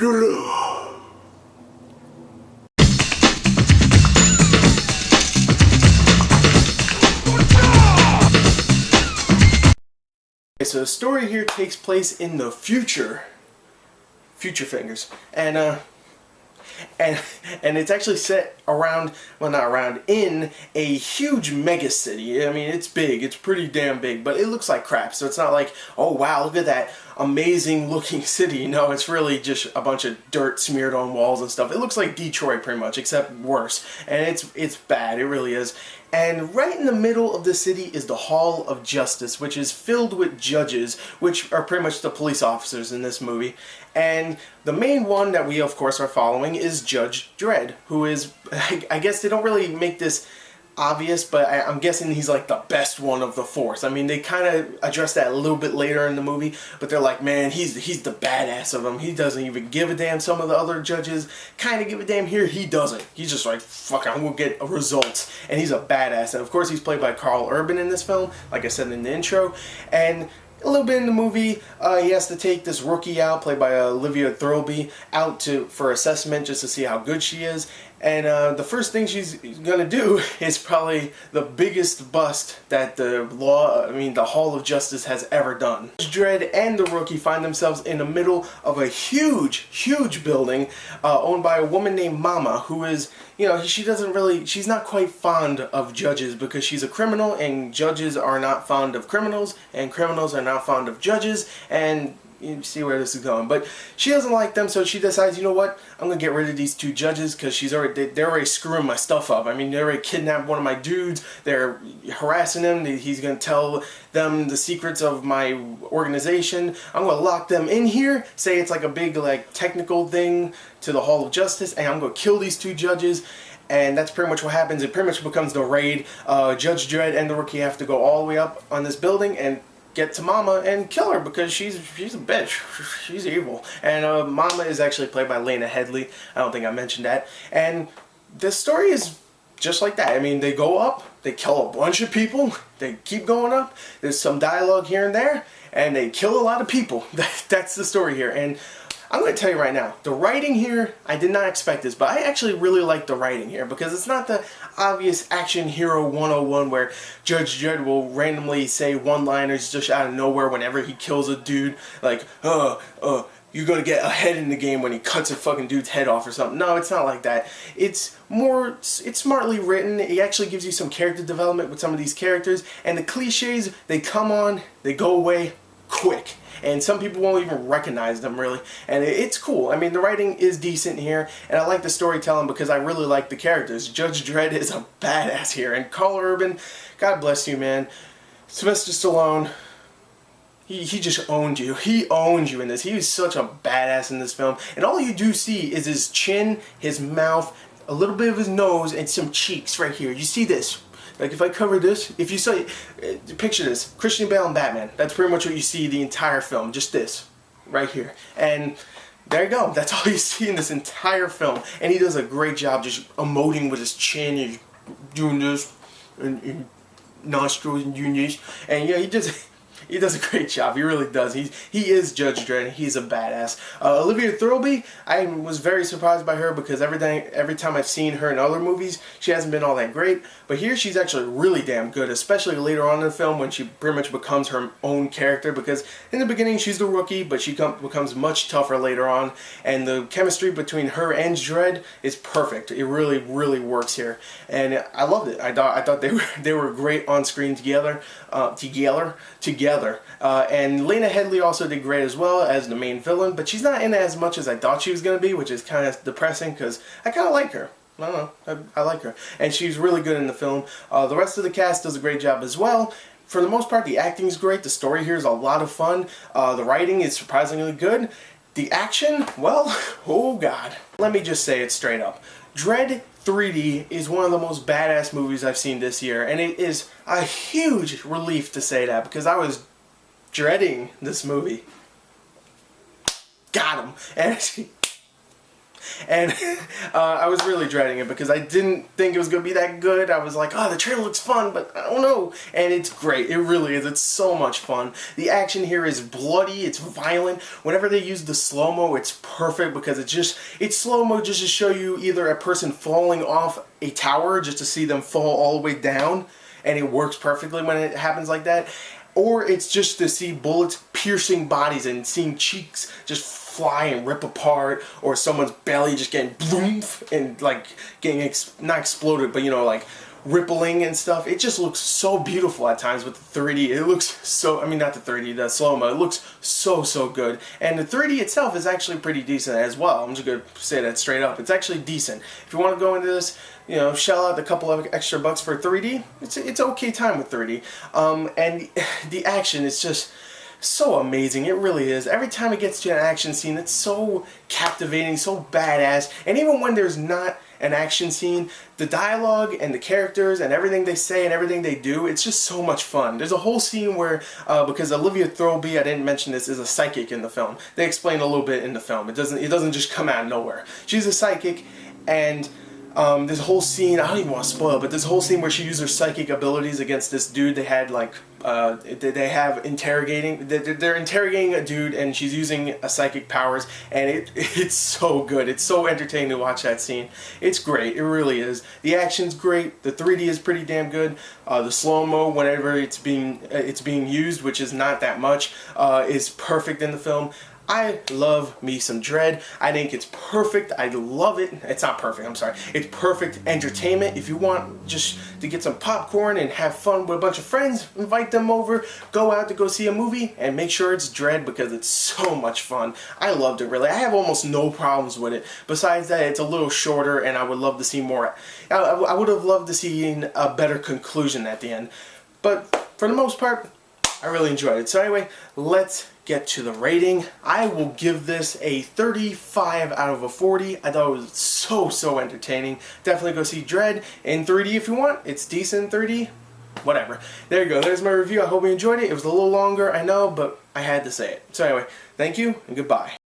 So the story here takes place in the future fingers, and it's actually set around, well, not around, in a huge mega city. I mean, it's big, it's pretty damn big, but it looks like crap. So it's not like, oh wow, look at that amazing looking city. No, it's really just a bunch of dirt smeared on walls and stuff. It looks like Detroit pretty much, except worse, and it's bad. It really is. And right in the middle of the city is the Hall of Justice, which is filled with judges, which are pretty much the police officers in this movie. And the main one that we, of course, are following is Judge Dredd, who is, I guess they don't really make this obvious, but I'm guessing he's like the best one of the force. I mean, they kind of address that a little bit later in the movie, but they're like, man, he's the badass of them. He doesn't even give a damn. Some of the other judges kind of give a damn. Here, he doesn't. He's just like, fuck, I'm gonna get results. And he's a badass. And of course, he's played by Karl Urban in this film, like I said in the intro. And a little bit in the movie, he has to take this rookie out, played by Olivia Thirlby, out for assessment just to see how good she is. And the first thing she's gonna do is probably the biggest bust that the Hall of Justice has ever done. Dredd and the rookie find themselves in the middle of a huge building owned by a woman named Mama, who is, you know, she's not quite fond of judges because she's a criminal, and judges are not fond of criminals, and criminals are not fond of judges, and you see where this is going. But she doesn't like them, so she decides, you know what, I'm gonna get rid of these two judges because they're already screwing my stuff up. I mean, they already kidnapped one of my dudes, they're harassing him, he's gonna tell them the secrets of my organization. I'm gonna lock them in here, say it's like a big like technical thing to the Hall of Justice, and I'm gonna kill these two judges. And that's pretty much what happens. It pretty much becomes the raid. Judge Dredd and the rookie have to go all the way up on this building and get to Mama and kill her because she's a bitch. She's evil. And Mama is actually played by Lena Headey. I don't think I mentioned that. And the story is just like that. I mean, they go up, they kill a bunch of people, they keep going up, there's some dialogue here and there, and they kill a lot of people. That's the story here. And I'm going to tell you right now, the writing here, I did not expect this, but I actually really like the writing here because it's not the obvious action hero 101 where Judge Dredd will randomly say one-liners just out of nowhere whenever he kills a dude, like, you're going to get ahead in the game when he cuts a fucking dude's head off or something. No, it's not like that. It's smartly written. It actually gives you some character development with some of these characters, and the cliches, they come on, they go away quick. And some people won't even recognize them, really. And it's cool. I mean, the writing is decent here, and I like the storytelling because I really like the characters. Judge Dredd is a badass here, and Karl Urban, God bless you, man. Sylvester Stallone, he just owned you. He owned you in this. He was such a badass in this film. And all you do see is his chin, his mouth, a little bit of his nose, and some cheeks right here. You see this? Like, if I cover this, if you saw, picture this, Christian Bale and Batman. That's pretty much what you see the entire film, just this, right here. And there you go, that's all you see in this entire film. And he does a great job just emoting with his chin, he's doing this, and nostrils and unions. And yeah, he does a great job. He really does. He is Judge Dredd. He's a badass. Olivia Thirlby, I was very surprised by her because every time I've seen her in other movies, she hasn't been all that great. But here she's actually really damn good, especially later on in the film when she pretty much becomes her own character, because in the beginning she's the rookie, but she becomes much tougher later on, and the chemistry between her and Dredd is perfect. It really, really works here, and I loved it. I thought they were great on screen together. And Lena Headey also did great as well as the main villain, but she's not in it as much as I thought she was going to be, which is kind of depressing because I kind of like her. I don't know, I like her. And she's really good in the film. The rest of the cast does a great job as well. For the most part, the acting is great. The story here is a lot of fun. The writing is surprisingly good. The action, well, oh god. Let me just say it straight up. Dredd 3D is one of the most badass movies I've seen this year, and it is a huge relief to say that because I was dreading this movie. Got him. And I was really dreading it because I didn't think it was going to be that good. I was like, oh, the trailer looks fun, but I don't know. And it's great. It really is. It's so much fun. The action here is bloody. It's violent. Whenever they use the slow-mo, it's perfect because it's slow-mo just to show you either a person falling off a tower just to see them fall all the way down, and it works perfectly when it happens like that. Or it's just to see bullets piercing bodies and seeing cheeks just fly and rip apart, or someone's belly just getting boom and like getting not exploded, but you know, like rippling and stuff. It just looks so beautiful at times with the 3D. It looks so, I mean, not the 3D, the slow-mo. It looks so good. And the 3D itself is actually pretty decent as well. I'm just going to say that straight up. It's actually decent. If you want to go into this, you know, shell out a couple of extra bucks for 3D, it's okay time with 3D. And the action is just so amazing. It really is. Every time it gets to an action scene, it's so captivating, so badass. And even when there's not an action scene, the dialogue and the characters and everything they say and everything they do, it's just so much fun. There's a whole scene where, because Olivia Thirlby, I didn't mention this, is a psychic in the film. They explain a little bit in the film. It doesn't just come out of nowhere. She's a psychic, and there's a whole scene, I don't even want to spoil, but there's a whole scene where she used her psychic abilities against this dude they had, like, they have interrogating, they're interrogating a dude, and she's using a psychic powers, and it's so good. It's so entertaining to watch that scene. It's great. It really is. The action's great. The 3D is pretty damn good. The slow-mo, whenever it's being used, which is not that much, is perfect in the film. I love me some Dredd. I think it's perfect. I love it. It's not perfect, I'm sorry. It's perfect entertainment. If you want just to get some popcorn and have fun with a bunch of friends, invite them over, go out to go see a movie, and make sure it's Dredd because it's so much fun. I loved it, really. I have almost no problems with it. Besides that, it's a little shorter, and I would love to see more. I would have loved to see a better conclusion at the end. But for the most part, I really enjoyed it. So anyway, let's get to the rating. I will give this a 35 out of a 40. I thought it was so entertaining. Definitely go see Dredd in 3D if you want. It's decent in 3D. Whatever. There you go. There's my review. I hope you enjoyed it. It was a little longer, I know, but I had to say it. So anyway, thank you and goodbye.